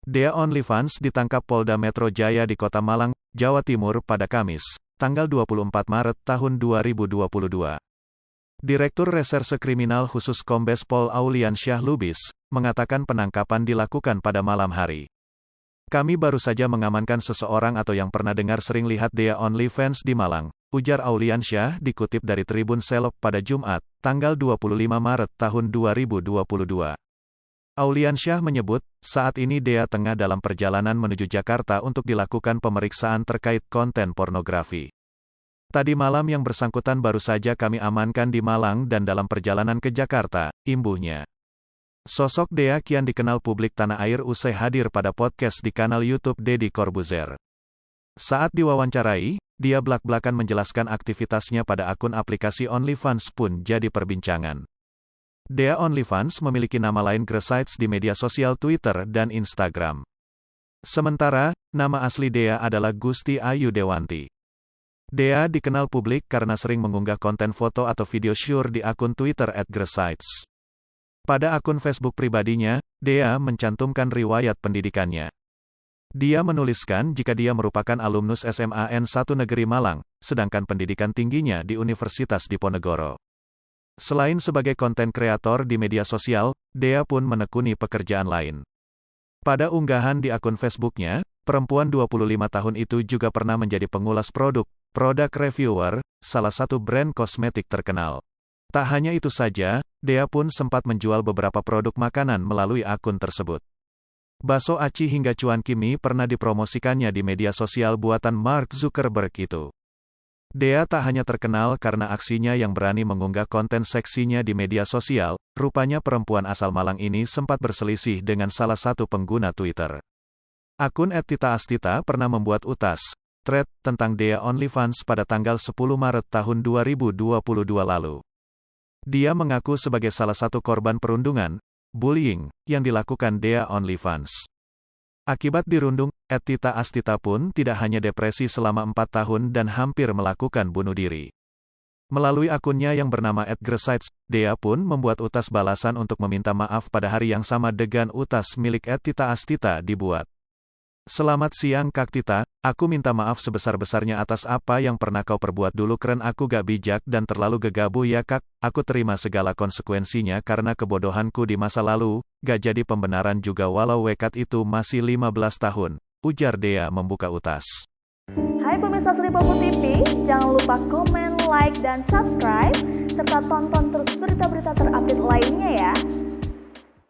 Dea OnlyFans ditangkap Polda Metro Jaya di Kota Malang, Jawa Timur pada Kamis, tanggal 24 Maret tahun 2022. Direktur Reserse Kriminal Khusus Kombes Pol Auliansyah Lubis, mengatakan penangkapan dilakukan pada malam hari. Kami baru saja mengamankan seseorang atau yang pernah dengar sering lihat Dea OnlyFans di Malang, ujar Auliansyah dikutip dari Tribun Selop pada Jumat, tanggal 25 Maret tahun 2022. Auliansyah menyebut, saat ini Dea tengah dalam perjalanan menuju Jakarta untuk dilakukan pemeriksaan terkait konten pornografi. Tadi malam yang bersangkutan baru saja kami amankan di Malang dan dalam perjalanan ke Jakarta, imbuhnya. Sosok Dea kian dikenal publik tanah air usai hadir pada podcast di kanal YouTube Deddy Corbuzier. Saat diwawancarai, dia blak-blakan menjelaskan aktivitasnya pada akun aplikasi OnlyFans pun jadi perbincangan. Dea OnlyFans memiliki nama lain Gresites di media sosial Twitter dan Instagram. Sementara, nama asli Dea adalah Gusti Ayu Dewanti. Dea dikenal publik karena sering mengunggah konten foto atau video syur di akun Twitter @Gresites. Pada akun Facebook pribadinya, Dea mencantumkan riwayat pendidikannya. Dia menuliskan jika dia merupakan alumnus SMA N1 Negeri Malang, sedangkan pendidikan tingginya di Universitas Diponegoro. Selain sebagai konten kreator di media sosial, Dea pun menekuni pekerjaan lain. Pada unggahan di akun Facebooknya, perempuan 25 tahun itu juga pernah menjadi pengulas product reviewer, salah satu brand kosmetik terkenal. Tak hanya itu saja, Dea pun sempat menjual beberapa produk makanan melalui akun tersebut. Bakso aci hingga cuanki mie pernah dipromosikannya di media sosial buatan Mark Zuckerberg itu. Dea tak hanya terkenal karena aksinya yang berani mengunggah konten seksinya di media sosial, rupanya perempuan asal Malang ini sempat berselisih dengan salah satu pengguna Twitter. Akun @titaastita pernah membuat thread tentang Dea OnlyFans pada tanggal 10 Maret tahun 2022 lalu. Dia mengaku sebagai salah satu korban perundungan, bullying, yang dilakukan Dea OnlyFans. Akibat dirundung, @titaastita pun tidak hanya depresi selama 4 tahun dan hampir melakukan bunuh diri. Melalui akunnya yang bernama @Gresites, Dea pun membuat utas balasan untuk meminta maaf pada hari yang sama dengan utas milik @titaastita dibuat. Selamat siang Kak Tita, aku minta maaf sebesar-besarnya atas apa yang pernah kau perbuat dulu keren aku gak bijak dan terlalu gegabah ya Kak, aku terima segala konsekuensinya karena kebodohanku di masa lalu, gak jadi pembenaran juga walau wekat itu masih 15 tahun, ujar Dea membuka utas. Hai pemirsa Sri Popo TV, jangan lupa komen, like, dan subscribe, serta tonton